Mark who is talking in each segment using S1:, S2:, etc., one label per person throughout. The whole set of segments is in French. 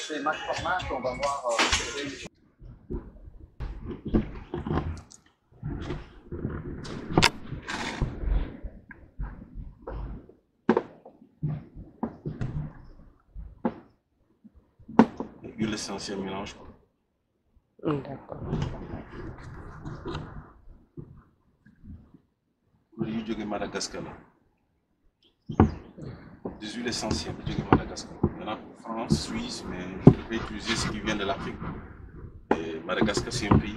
S1: c'est Max Format qu'on va voir.
S2: L'essentiel mélange.
S3: D'accord.
S2: Produit de Madagascar. Des huiles essentielles de Madagascar. Il y en a pour France, Suisse, mais je vais utiliser ce qui vient de l'Afrique. Madagascar, c'est un pays.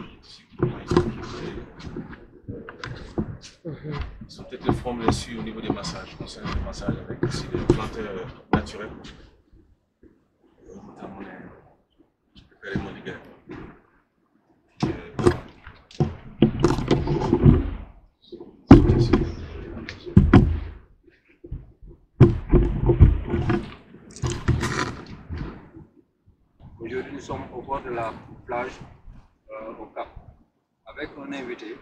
S2: forme dessus au niveau des massages, conseil de massage avec aussi des plantes naturelles. Notamment les modigères.
S1: Aujourd'hui, nous sommes au bord de la plage au Cap avec un invité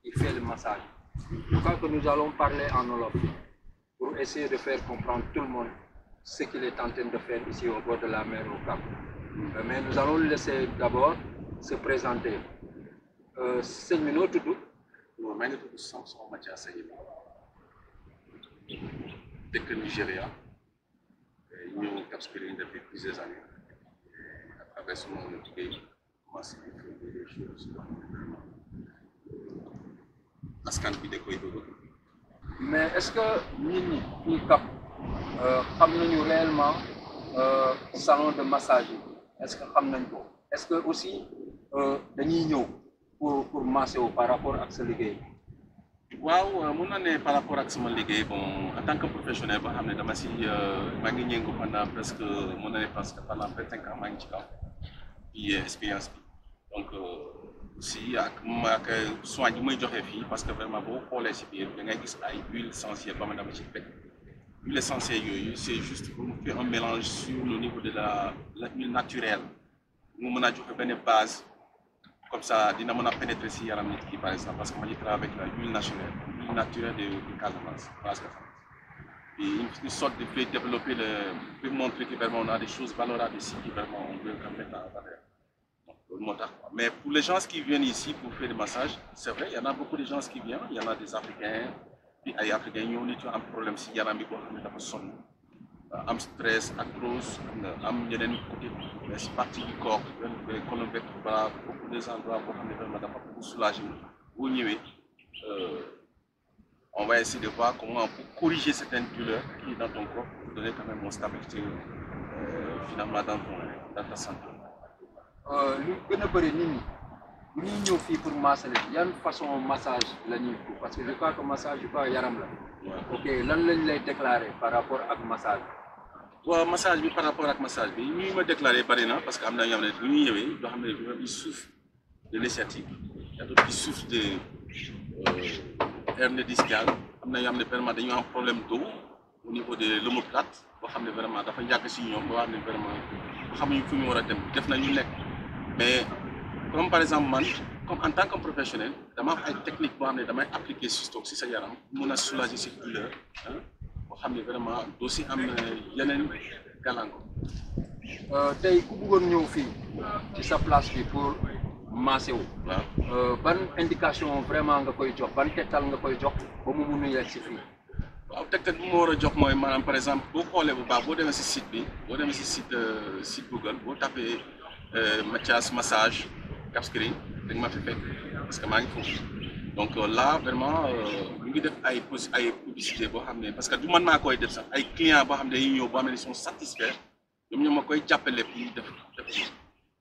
S1: qui fait le massage. Je crois que nous allons parler en Wolof pour essayer de faire comprendre tout le monde ce qu'il est en train de faire ici au bord de la mer au Cap. Mais nous allons le laisser d'abord se présenter. Sëñ bi noo tudd?
S2: Maa ngi tudd Samson Mathias Seye dëkk Nigéria ñëw Cap Skirring depuis plusieurs années. À travers son liggéey commencé à faire des choses askan bi da koy bëgg.
S1: Mais est-ce que nit ñi fii Cap xam nañu réellement salon de massage yi est-ce que xam nañ ko est-ce que aussi dañuy ñëw pour masser wu par rapport ak sa liggéey?
S2: waaw mun naa ne par rapport ak sama liggéey bon en tant que professionnel boo xam ne dama si maa ngi ñëngu pendant presque mun naa ne parce que pendant 25 ans maa ngi ci kaw bi expérience bi donc aussi ak soin yi muy joxe fii parce que vraiment boo xoolee si biir da ngay gis ay huile essentielle ba ma dama ci teg huile essentielle yooyu c'est juste pour faire un mélange sur le niveau de l'huile naturelle mu mën a joxe benn base comme ça dina mën a pénétrer si yaram nit ki par exemple parce que ma travaille avec la huile naturelle de Casamance parce que une sorte de fait développer peut montrer que vraiment on a des choses valorables ici qui vraiment on veut mettre en valeur. Mais pour les gens qui viennent ici pour faire des massages, c'est vrai, il y en a beaucoup de gens qui viennent, il y en a des Africains, puis les Africains ils ont un problème si yaram bi boo xam ne dafa sonn am stress, arthrose, am yeneen côté c'est partie du corps, colonne vertébrale, beaucoup des endroits boo xam ne vraiment dafa beaucoup soulager boo ñëwee on va essayer de voir comment on peut corriger certaines douleurs qui dans ton corps pour donner quand même une stabilité finalement dans ta santé.
S1: Lu gën a bëri nit ñi bu ñuy ñëw fii pour masser yan façon massage la ñuy parce que je crois que massage yaram la. Ok lan lañ lay déclarer par rapport ak massage.
S2: waaw massage bi par rapport ak massage bi ñuy ma déclaré bari na parce que am na ñoo xam ne bu ñuy ñëwee yoo xam ne ils souffrent de l'hernie sciatique, y a d'autres qui souffrent de hernie discale, am na yoo xam ne vraiment dañu am problème d'eau au niveau de l'omoplate boo xam ne vraiment dafa yàgg si ñoom boo xam ne vraiment xamuñu fu ñu war a dem def na ñu nekk mais comme par exemple man comme en tant que professionnel dama am ay technique boo xam ne damay appliquer si sa yaram mun a soulager cette douleur boo xam ne vraiment doo si am yeneen gàllankoor.
S1: Tey ku bëggoon ñëw fii ci sa place bi pour masser wu. waaw ban indication vraiment nga koy jox ban tegtal nga koy jox ba mu mun a yegg si fii.
S2: waaw tegtal bi ma war a jox mooy maanaam par exemple boo xoolee bu baax boo demee si site bi boo demee si site Google boo tapé Mathias massage Cap Skirring da nga ma fi fekk parce que maa ngi foofu donc là vraiment ñu ngi def ay publicité boo xam ne parce que du man maa koy def sax ay clients boo xam ne dañuy ñëw boo xam ne ils sont satisfaits ñoom ñoo ma koy jàppale pour ñu def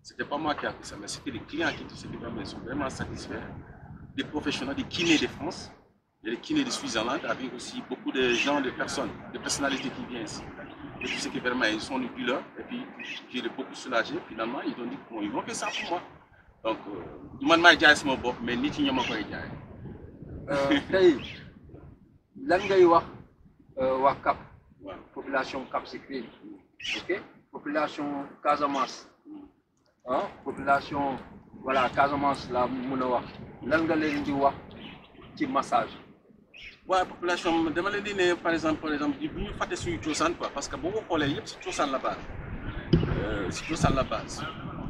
S2: c'était pas moi qui a fait ça mais c'était des clients qui sont vraiment satisfaits des professionnels des kinés de France. Il y a des kinés de Suisse-Zélande avec aussi beaucoup de gens, de personnes, de personnalités qui viennent ici. Et puis c'est que vraiment ils sont du douleur et puis j'ai beaucoup soulagé. Finalement ils ont dit bon, ils vont faire ça pour moi. Donc du man maay jaay sama bopp mais nit ñi ñoo ma koy jaay.
S1: Tey lan ngay wax waa Cap. Population Cap Skirring. Ok population Casamance. Population voilà Casamance la mën a wax lan nga leen di wax ci massage.
S2: waaw population dama leen di ne par exemple bu ñu fàtte suñu cosaan quoi parce que boo ko xoolee yëpp si cosaan la base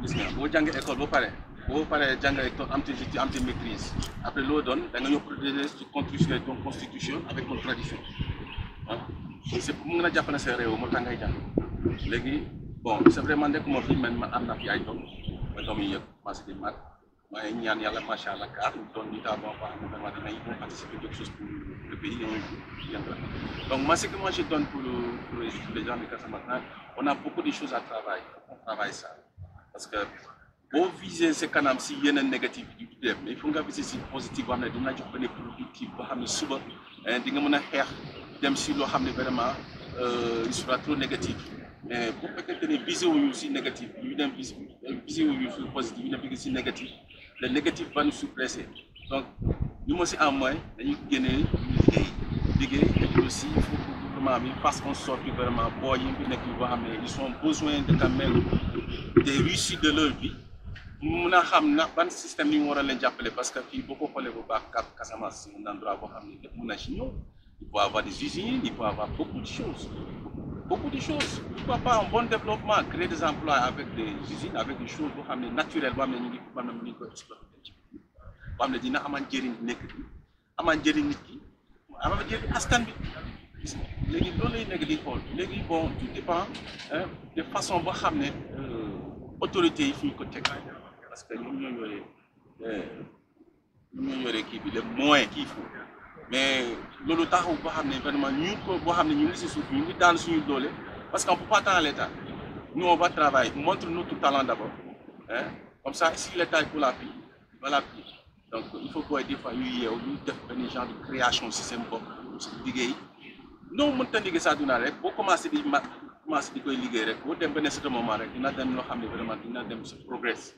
S2: gis nga boo jàngee école boo paree jàng école am te maîtrise après loo doon da nga ñëw protéger ci constitution avec une tradition c'est pour mën a jàppale sa réew moo tax ngay jàng léegi bon c'est vraiment nekk moo fi man am na fi ay doom yi yëpp commencé di mag maa ngi ñaan yàlla macha allah car doon ñu taal boo xam ne vraiment dinañ participer quelque chose pour le pays donc moi ce que moi je donne pour les gens de Casamance on a beaucoup de choses à travailler on travaille ça parce que boo viser ce kanam si yeneen négatif mais il faut nga viser si positif boo xam ne dina jox benn productif boo xam ne suba di nga mën a xeex dem si loo xam ne vraiment il sera trop négatif mais bu fekkente ne visé wuñu si négatif ñu dem visé wuñu si positif ñu dem visé si négatif le négatif va nous suppresser donc ñu ma si en moins dañuy génnee liggéey et puis aussi il faut que gouvernement bi fasse en sorte que vraiment boo yi fi nekk boo xam ne ils ont besoin de quand même des réussites de leur vie mun a xam na ban système yi mu war a leen jàppale parce que fii boo ko xoolee bu baax Casamance c'est un endroit boo xam ne lépp mun a si ñëw il faut avoir des usines il faut avoir beaucoup de choses pourquoi pas un bon développement créer des emplois avec des usines avec des choses boo xam ne naturelles boo xam ne ñu ngi maanaam ñu ngi koy exploiter ci boo xam ne dina amal njëriñ nekk bi amal njëriñ nit ki amal njëriñ askan bi léegi loolu lay nekk di xool léegi bon tout dépend de façon boo xam ne autorités yi fu ñu ko teg parce que ñoom ñoo yore kii bi les moyens qu'il faut mais loolu taxaw boo xam ne vraiment ñu ko boo xam ne ñu ngi si suuf ñu ngi daan suñu doole parce qu'on peut pas attendre l'État nous on va travailler montre-nous tout talent d'abord comme ça si l'État est pour la paix voilà donc il faut que des fois ñu yeew ñu def benn genre de création système bopp si liggéey non mënta liggéey saa duna rek boo commencé di koy liggéey rek boo dem benn certain moment rek dina dem loo xam ne vraiment dina dem si progrès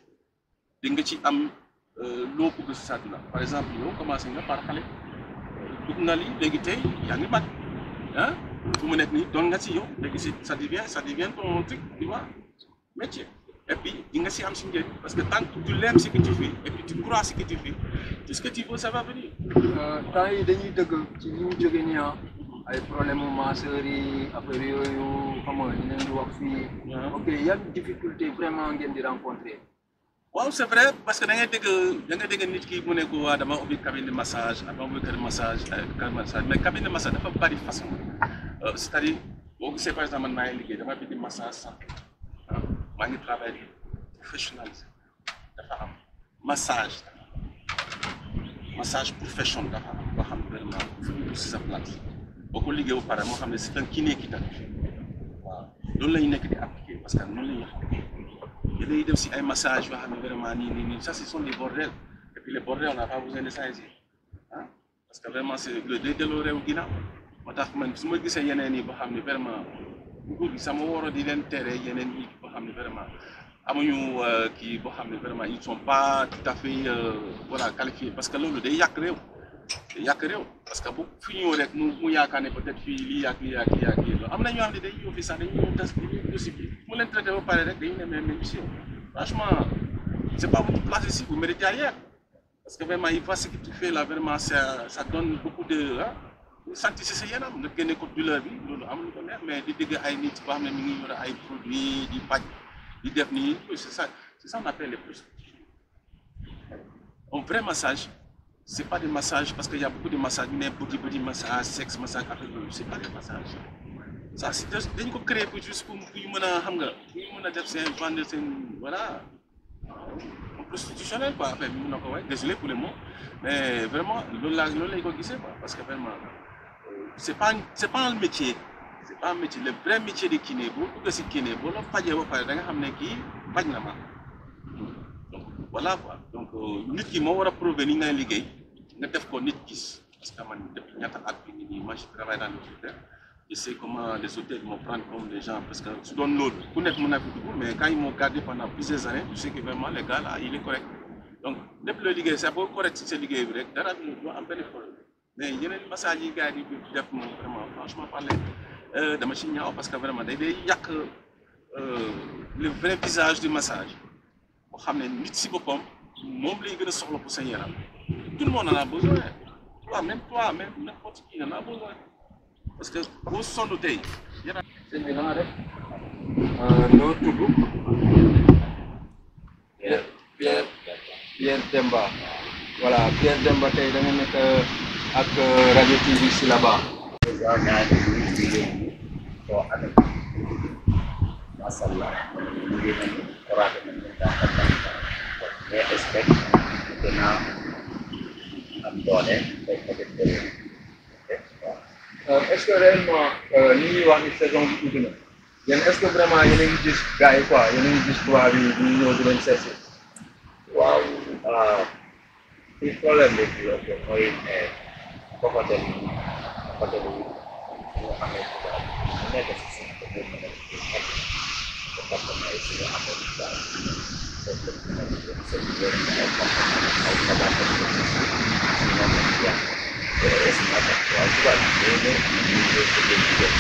S2: di nga ci am loo bëgg si saa duna par exemple yow commencé nga par xale dugg na li léegi tey yaa ngi mag fu mu nekk nii doon nga si yow léegi si ça devient ton truc tu vois métier et puis di nga si am si njëriñ parce que tant que tu l'aimes ce que tu fais et puis tu crois ce que tu fais tout ce que tu veux ça va venir.
S1: temps yi dañuy dëgg ci li ñu jógee nii ay problème mu masseurs yi affaire yooyu xam nga ñu leen di wax fii. ok yan difficulté vraiment ngeen di rencontrer.
S2: waaw c'est vrai parce que da ngay dégg nit ki mu ne ko waa dama ubbi cabine de massage dama ubbi kër massage mais cabine de massage dafa bari façon c'est-à-dire boo gisee par exemple man maa ngi liggéey dama bind massage santé maa ngi travailler professionnalisé dafa am massage professionnel dafa am boo xam ne vraiment fu ñu si sa place boo ko liggéey ba pare moo xam ne c'est un kiné qui t'a waaw loolu la ñu nekk di appliquer parce que noonu la ñuy xam dañuy def si ay massage yoo xam ne vraiment nii ça ce sont des bordels et puis les bordels on n'a pas besoin de ça ici parce que vraiment c'est day delloo réew ginnaaw moo tax man su ma gisee yeneen yi boo xam ne vraiment nguur gi sama woro di leen tere yeneen yi boo xam ne vraiment amuñu kii boo xam ne vraiment ils sont pas tout à fait voilà qualifiés parce que loolu day yàq réew parce que bu fi ñëw rek mu yaakaar ne peut-être fii lii yàq loolu am na ñoo xam ne day ñëw fii sax dañuy ñëw tas dossier bi mu leen traité ba pare rek dañu ne mais monsieur franchement c'est pas votre place ici vous méritez ailleurs parce que vraiment il voit ce que tu fais là vraiment ça donne beaucoup de sentir si sa yaram nga génne ko douleur bi loolu amul ko neex mais di dégg ay nit boo xam ne mi ngi yore ay produits di paj di def nii c'est ça on appelle les prostituées un vrai massage c'est pas des massages parce qu'il y a beaucoup de massages mais body massage sexe massage affaire yooyu c'est pas des massages ça c'est dañ ko créer pour juste pour ñu mën a xam nga ñu mën a def seen vendre seen voilà prostitutionnel quoi affaire bi mën na ko wax désolé pour les mots mais vraiment loolu lañ ko gisee quoi parce que vraiment c'est pas un métier le vrai métier de kiné boo dugg si kiné boo la fajee ba pare da nga xam ne kii faj na ma donc voilà quoi donc nit ki moo war a prouver ni ngay liggéey nga def ko nit gis parce que man depuis ñaata at bi nii moi je travaille dans le secteur je sais comment les hôtels m'ont prendre comme des gens parce que su doon loolu ku nekk mën na fi dugg mais quand ils m'ont gardé pendant plusieurs années tu sais que vraiment le gars là il est correct donc lépp loo liggéey sax boo correct si sa liggéey bi rek dara doo am benn problème mais yeneen massage yi gars yi di def moom vraiment franchement parler dama ci ñaaw parce que vraiment day yàq le vrai visage du massage boo xam ne nit si boppam moom lay gën a soxla pour sa yaram tout le monde en a besoin toi même n'importe qui en a besoin parce que boo sonn tey yaram.
S1: sëñ bi naa rek noo tudd. Pierre Demba voilà Pierre Demba tey da nga nekk ak rajo TV Silaba.
S4: masallah liggéey nañu koraate nañu mais respect dina am doole day peut-être
S1: est-ce que réellement ni ñuy wax ni saison bi ubbi na yéen est-ce que vraiment yéen a ngi gis gars yi quoi yéen a ngi gis tubaab yi ñu ñëw di leen seet si.
S4: waaw Le problème de mooy hôtel yi nga xam ne mu nekk si suuf ko mën a département yi si nga amoon daal foofu la mën a jëm seen yoon ay xabaar si ñoom lañ yàq si maanaam waaye tubaab yi léeg-léeg ñu ngi ko jëm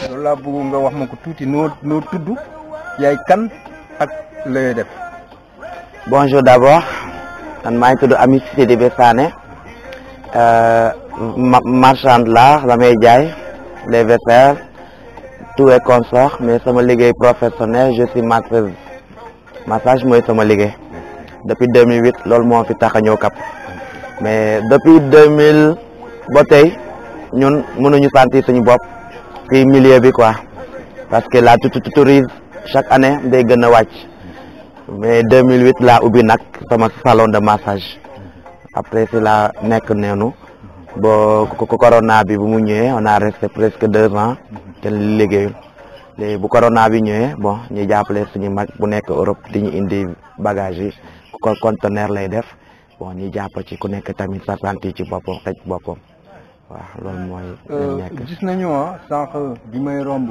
S1: loolu laa bëgg nga wax ma ko tuuti noo tudd yaay kan ak lay def.
S5: Bonjour d'abord, maa ngi tudd Ami Sidibé Sané, marchande là, damay jaay les vêtements, tout et consort, mais sama liggéey professionnel, je suis masseuse. Massage mooy sama liggéey. Depuis 2008 loolu moo fi tax a ñëw Cap. Mais depuis 2000 ba tey ñun mënuñu sentir suñu bopp ci milieu bi quoi, parce que la tourisme chaque année day gën a wàcc. Mais 2008 laa ubbi nag sama salon de massage après si la nekk neenu ba corona bi bu mu ñëwee on a resté presque 2 ans kenn liggéeyul léegi bu corona bi ñëwee bon ñu jàppale suñu mag bu nekk Europe di ñu indi bagage yi ko conteneur lay def bon ñu jàpp ci ku nekk tamit sa santi ci boppam tëj boppam waaw loolu mooy nekk.
S1: Gis nañu sànq bi may romb.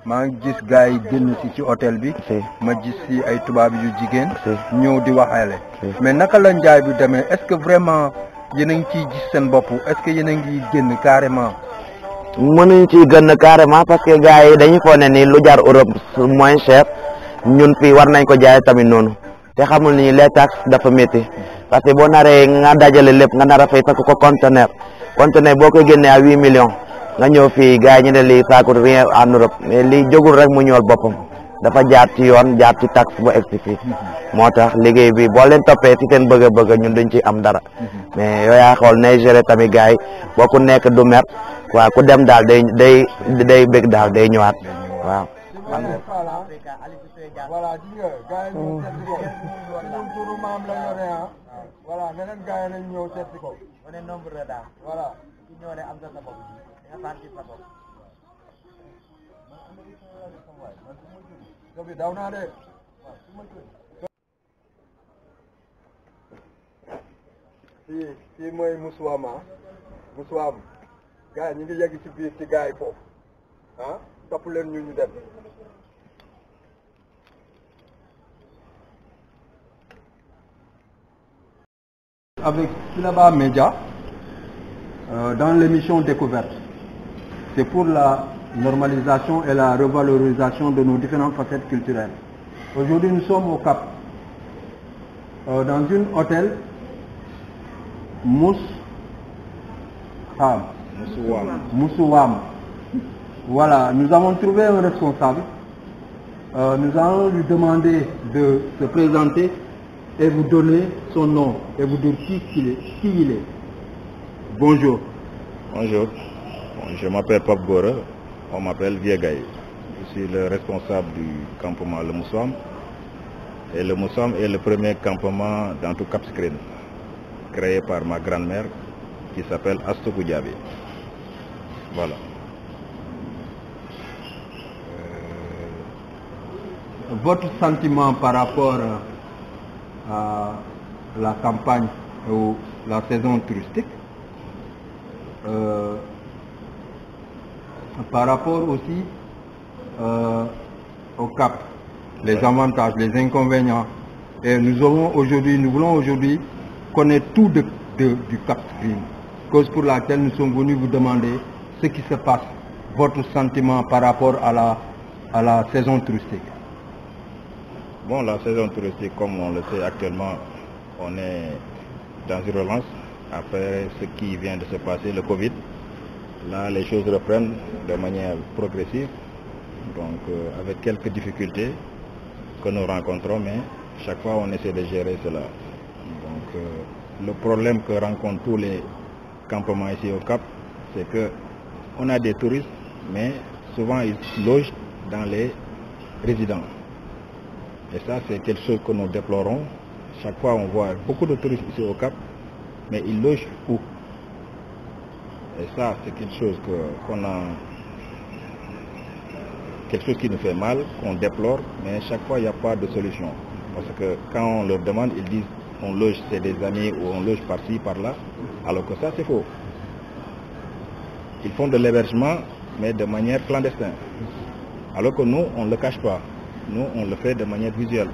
S1: maa ngi gis gars yi génn ci hôtel bi. ma gis ci ay tubaab yu jigéen. ñëw di waxaale. mais naka la njaay bi demee est-ce que vraiment yéen a ngi ciy gis seen bopp est-ce que yéen a ngi génn carrément.
S5: mënuñ ciy génn carrément parce que gars yi dañuy foog ne ni lu jar Europe moins cher ñun fii war nañ ko jaay tamit noonu te xamul ni les taxes dafa métti parce que boo naree nga dajale lépp nga nar a fay ko conteneur. Conteneur boo koy génnee à 8 millions nga ñëw fii gars yi ñu ne lii ça coûte rien en Europe mais lii jógul rek mu ñëwal boppam dafa jaar ci yoon jaar ci taxe ba egsi fii moo tax liggéey bi boo leen toppee ci seen bëgg-bëgg ñun duñ ci am dara mais yow yaa xool nay gérer tamit gars yi boo ku nekk du mer waaw ku dem daal day bëgg daal day ñëwaat waaw.
S1: voilà neneen gars yi nañ ñëw seet si ko.
S5: On est nombre de dames.
S1: Voilà.
S5: Ki ñëw ne am nga sa bopp. Nga sentir sa bopp.
S1: Sobi daw naa de. Fii mooy Moussoam Moussoam gars yi ñu ngi yegg ci biir ci gars yi foofu topp leen ñu dem. Avec Silaba Média, dans l'émission Découverte, c'est pour la normalisation et la revalorisation de nos différentes facettes culturelles. Aujourd'hui, nous sommes au Cap, dans un hôtel Moussouam. Voilà, nous avons trouvé un responsable. Nous allons lui demander de se présenter et vous donner son nom et vous dire qui il est. Bonjour.
S6: Bonjour. Bon, je m'appelle Pape Gora, on m'appelle Viegaï. Je suis le responsable du campement Le Moussoam. Et Le Moussoam est le premier campement dans tout Cap Skirring, créé par ma grand-mère qui s'appelle Astou Goudiaby. Voilà.
S1: Votre sentiment par rapport à la campagne ou la saison touristique, par rapport aussi au Cap, les avantages, les inconvénients. Et nous voulons aujourd'hui connaître tout du Cap Skirring, cause pour laquelle nous sommes venus vous demander ce qui se passe, votre sentiment par rapport à la saison touristique.
S6: Bon, la saison touristique, comme on le sait actuellement, on est dans une relance après ce qui vient de se passer, le Covid. Là, les choses reprennent de manière progressive, donc avec quelques difficultés que nous rencontrons, mais chaque fois on essaie de gérer cela. Donc, le problème que rencontrent tous les campements ici au Cap, c'est que on a des touristes, mais souvent ils logent dans les résidences. Et ça, c'est quelque chose que nous déplorons. Chaque fois, on voit beaucoup de touristes ici au Cap, mais ils logent où? Et ça, c'est quelque chose quelque chose qui nous fait mal, qu'on déplore, mais chaque fois, il n'y a pas de solution. Parce que quand on leur demande, ils disent on loge chez des amis ou on loge par-ci, par-là, alors que ça c'est faux. Ils font de l'hébergement, mais de manière clandestine. Alors que nous, on ne le cache pas. Nous, on le fait de manière visuelle.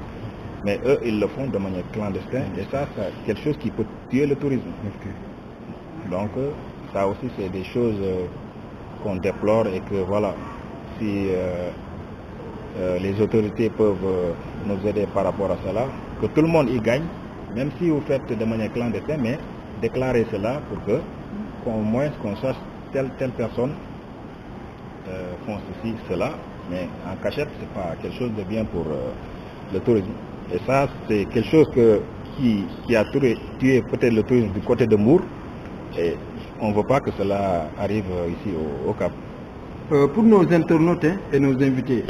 S6: Mais eux, ils le font de manière clandestine. Et ça, c'est quelque chose qui peut tuer le tourisme. Donc, ça aussi, c'est des choses qu'on déplore et que voilà, si les autorités peuvent nous aider par rapport à cela, que tout le monde y gagne, même si vous faites de manière clandestine, mais déclarer cela pour que, qu'au moins, qu'on sache telle personne font ceci, cela, mais en cachette, c'est pas quelque chose de bien pour le tourisme. Et ça, c'est quelque chose qui a tué peut-être le tourisme du côté de Mbour, et on ne veut pas que cela arrive ici au Cap.
S1: Pour nos internautes et nos invités,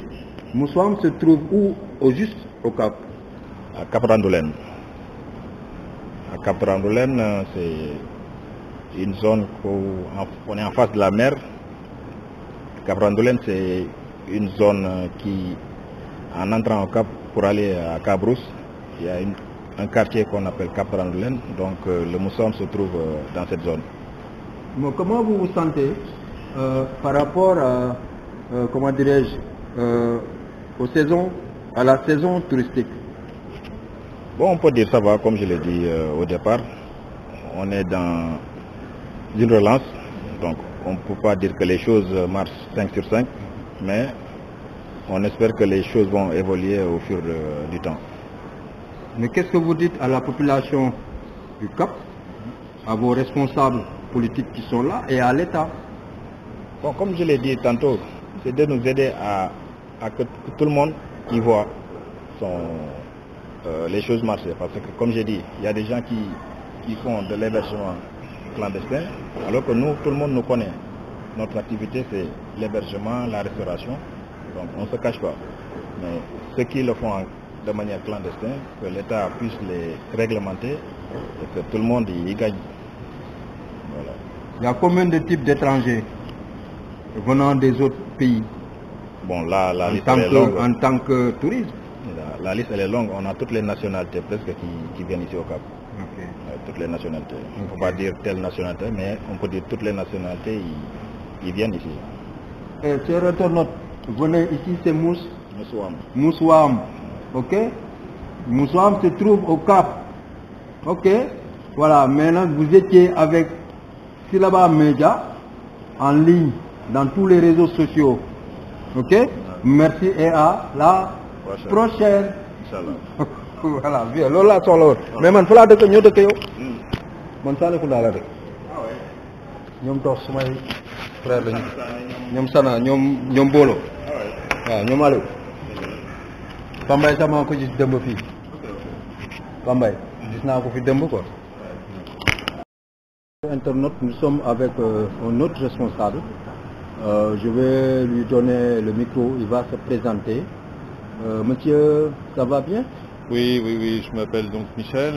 S1: Moussouam se trouve où au juste au Cap?
S6: À Cap Randoulène. À Cap Randoulène, c'est une zone où on est en face de la mer. Cap Randoulène, c'est une zone qui, en entrant au Cap pour aller à Cabrousse, il y a un quartier qu'on appelle Cap Randoulène, donc le Moussouam se trouve dans cette zone.
S1: Bon, comment vous vous sentez par rapport à, comment dirais-je, à la saison touristique?
S6: Bon, on peut dire ça va, comme je l'ai dit au départ, on est dans une relance, donc on ne peut pas dire que les choses marchent 5 sur 5, mais on espère que les choses vont évoluer au fur du temps.
S1: Mais qu'est-ce que vous dites à la population du Cap, à vos responsables politiques qui sont là et à l'État?
S6: Bon, comme je l'ai dit tantôt, c'est de nous aider à que tout le monde y voit les choses marcher. Parce que, comme j'ai dit, il y a des gens qui font de l'hébergement clandestin, alors que nous, tout le monde nous connaît. Notre activité, c'est l'hébergement, la restauration, donc on ne se cache pas. Mais ceux qui le font de manière clandestine, que l'État puisse les réglementer et que tout le monde y gagne. Voilà.
S1: Il y a combien de types d'étrangers venant des autres pays?
S6: Bon, la liste est longue.
S1: En tant que tourisme?
S6: La liste elle est longue, on a toutes les nationalités presque qui viennent ici au Cap.
S1: Okay.
S6: Toutes les nationalités. On ne peut pas dire telle nationalité, mais on peut dire toutes les nationalités, ils viennent ici.
S1: Chers internautes, venez ici, c'est
S6: Moussouam.
S1: Moussouam, ok? Moussouam se trouve au Cap, ok? Voilà, maintenant vous étiez avec Silaba Media en ligne dans tous les réseaux sociaux, ok? Merci et à la prochaine.
S6: Inch'Allah.
S1: Voilà, bien, loolu laa soxla woon. Mais man fa laa dëkk ñoo dëkk yow. Man Salikunda laa dëkk. ñoom toog sumay frère lañu. ñoom Sana ñoom Bolo. waaw ñoom Aliou. Pambay sax maa ko gis dëmb fii. Pambay gis naa ko fi dëmb quoi. Internaute, nous sommes avec un autre responsable. Je vais lui donner le micro, il va se présenter. Monsieur, ça va bien?
S7: Oui, je m'appelle donc Michel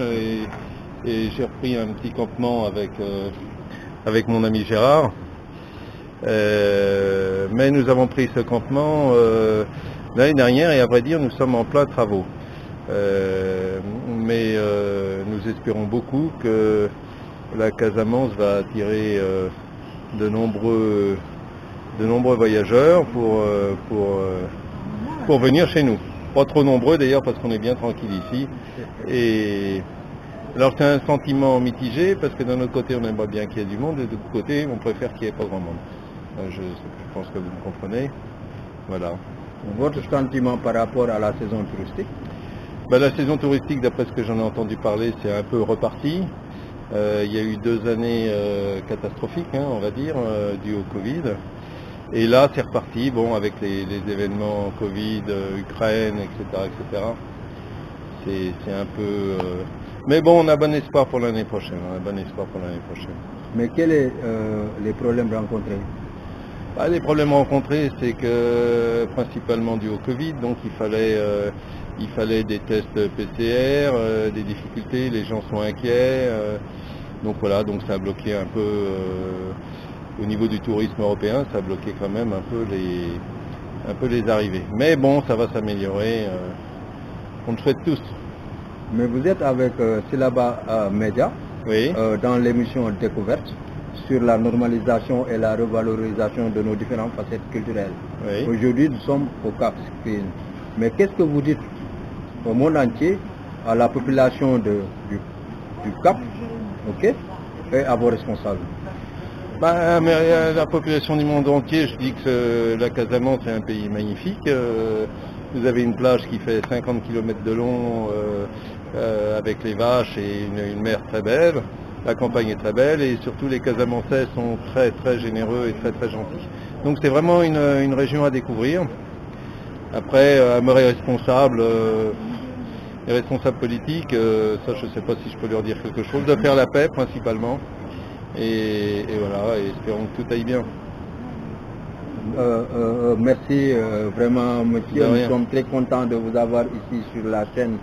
S7: et j'ai repris un petit campement avec mon ami Gérard. Mais nous avons pris ce campement l'année dernière et à vrai dire nous sommes en plein travaux. Mais nous espérons beaucoup que la Casamance va attirer de nombreux voyageurs pour venir chez nous. Pas trop nombreux d'ailleurs parce qu'on est bien tranquille ici. Et alors c'est un sentiment mitigé parce que d'un autre côté on aimerait bien qu'il y ait du monde et de l'autre côté on préfère qu'il n'y ait pas grand monde. Je pense que vous me comprenez. Voilà.
S1: Votre sentiment par rapport à la saison touristique?
S7: La saison touristique, d'après ce que j'en ai entendu parler, c'est un peu reparti. Il y a eu 2 années catastrophiques, on va dire, dues au Covid. Et là, c'est reparti, bon, avec les événements Covid, Ukraine, etc. C'est un peu... Mais bon, on a bon espoir pour l'année prochaine.
S1: Mais quels sont les problèmes rencontrés?
S7: Les problèmes rencontrés, c'est que principalement dû au Covid, donc il fallait des tests PCR, des difficultés, les gens sont inquiets. Donc voilà, donc ça a bloqué un peu... Au niveau du tourisme européen, ça a bloqué quand même un peu les arrivées. Mais bon, ça va s'améliorer. On le souhaite tous.
S8: mais vous êtes avec Silaba Media
S7: Oui.
S8: Dans l'émission Découverte sur la normalisation et la revalorisation de nos différentes facettes culturelles.
S7: Oui.
S8: Aujourd'hui, nous sommes au Cap Skirring. Mais qu'est-ce que vous dites au monde entier, à la population du Cap, ok, et à vos responsables?
S7: Mais à la population du monde entier, je dis que la Casamance est un pays magnifique. Vous avez une plage qui fait 50 km de long avec les vaches et une mer très belle. La campagne est très belle et surtout les Casamançais sont très très généreux et très très gentils. Donc c'est vraiment une région à découvrir. Après, à mes responsables, les responsables politiques, ça je ne sais pas si je peux leur dire quelque chose, de faire la paix principalement. Et voilà, et espérons que tout aille bien.
S8: Merci vraiment, monsieur. Nous sommes très contents de vous avoir ici sur la chaîne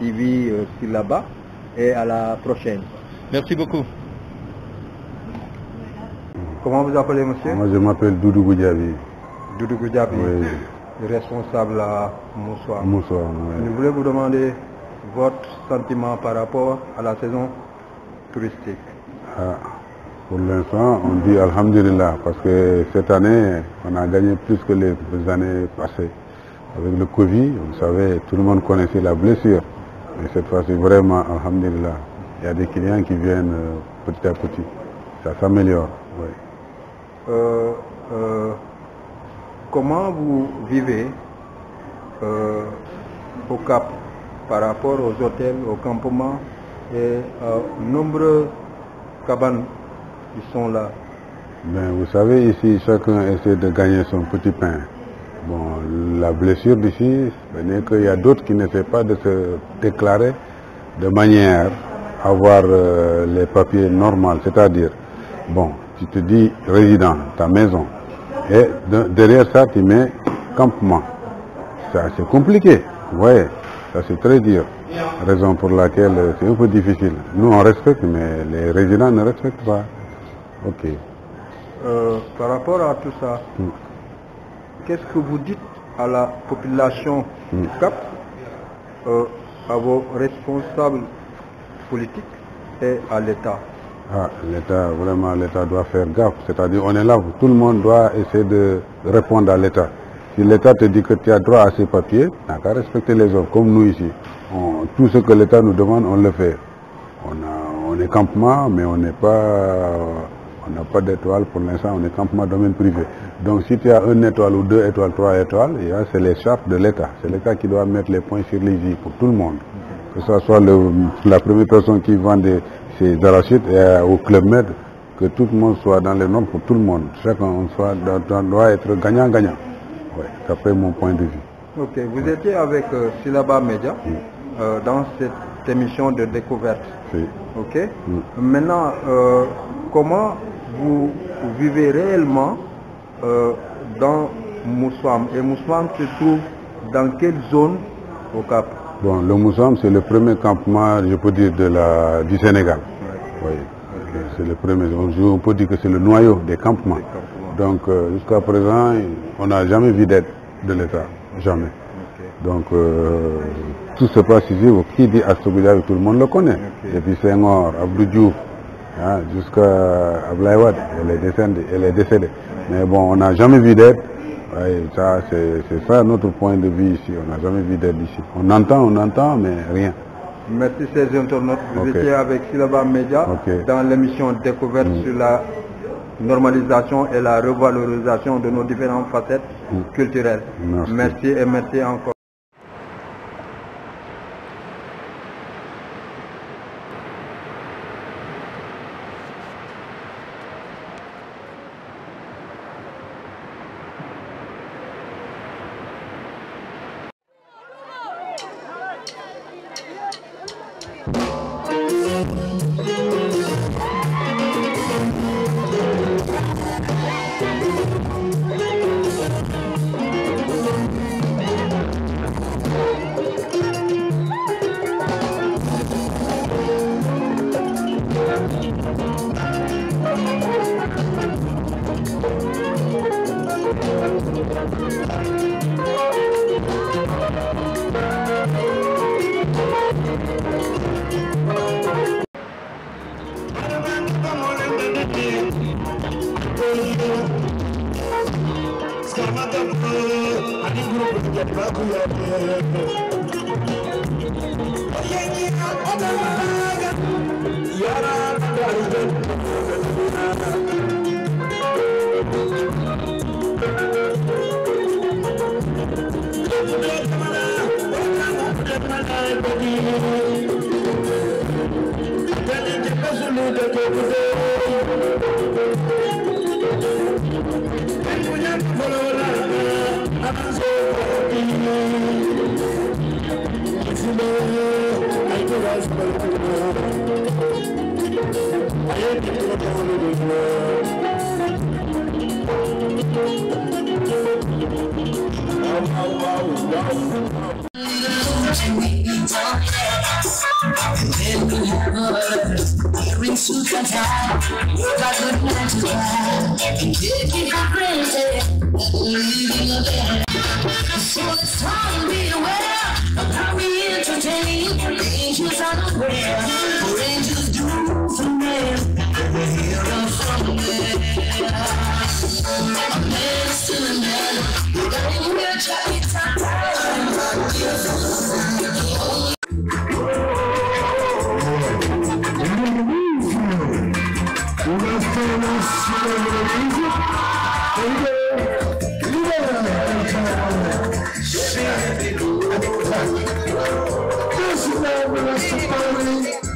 S8: TV Silaba, et à la prochaine.
S7: Merci beaucoup.
S8: Comment vous appelez, monsieur?
S9: Moi, je m'appelle Doudou Goudiaby.
S8: Doudou Goudiaby,
S9: oui.
S8: Le responsable à Moussoam.
S9: Moussoam, oui.
S8: Je voulais vous demander votre sentiment par rapport à la saison touristique.
S9: Pour l'instant, on dit Alhamdulillah, parce que cette année, on a gagné plus que les années passées. Avec le Covid, vous savez, tout le monde connaissait la blessure. Mais cette fois-ci, vraiment, Alhamdulillah, il y a des clients qui viennent petit à petit. Ça s'améliore, oui.
S8: Comment vous vivez au Cap par rapport aux hôtels, aux campements et nombreux cabanes qui sont là?
S9: Ben, vous savez, ici, chacun essaie de gagner son petit pain. Bon, la blessure d'ici, c'est qu'il y a d'autres qui n'essaient pas de se déclarer de manière à avoir les papiers normaux, c'est-à-dire, bon, tu te dis résident, ta maison, et derrière ça, tu mets campement. C'est compliqué, vous voyez, ça c'est très dur. Raison pour laquelle c'est un peu difficile. Nous, on respecte, mais les résidents ne respectent pas. Ok.
S8: Par rapport à tout ça, qu'est-ce que vous dites à la population du Cap, à vos responsables politiques et à l'État?
S9: L'État, vraiment, l'État doit faire gaffe. C'est-à-dire, on est là, tout le monde doit essayer de répondre à l'État. Si l'État te dit que tu as droit à ces papiers, tu n'as qu'à respecter les autres, comme nous ici. Tout ce que l'État nous demande, on le fait. On est campement, mais on n'a pas d'étoile pour l'instant, on est campement domaine privé. Donc si tu as 1 étoile ou 2 étoiles, 3 étoiles, c'est les chartes de l'État. C'est l'État qui doit mettre les points sur les i pour tout le monde. Que ce soit la première personne qui vend ses arachides au Club Med, que tout le monde soit dans les normes pour tout le monde. Chacun doit être gagnant-gagnant. Ouais, d'après mon point de vue.
S8: Ok, vous étiez avec Silaba Media dans cette émission de découverte.
S9: Oui.
S8: Ok. Maintenant, comment vous vivez réellement dans Moussoam? Et Moussoam se trouve dans quelle zone au Cap?
S9: Bon, le Moussoam, c'est le premier campement, je peux dire, du Sénégal. Oui. C'est le premier. On peut dire que c'est le noyau des campements. Donc, jusqu'à présent, on n'a jamais vu d'aide de l'État. Jamais. Donc, tout se passe ici. Qui dit Astogoudiaby, tout le monde le connaît. Depuis Senghor, Abdou Diouf, jusqu'à Ablaye Wade, elle est décédée. Mais bon, on n'a jamais vu d'aide. C'est ça notre point de vue ici. On n'a jamais vu d'aide ici. On entend, mais rien.
S8: Merci, chers internautes. Vous étiez avec Silaba Media dans l'émission Découverte sur la normalisation et la revalorisation de nos différentes facettes culturelles. Merci et merci encore.
S10: So it's time to be aware of how we entertain. Angels unaware, for angels do from there. We're here and from there. A man still a man, without your jacket This is not the rest of the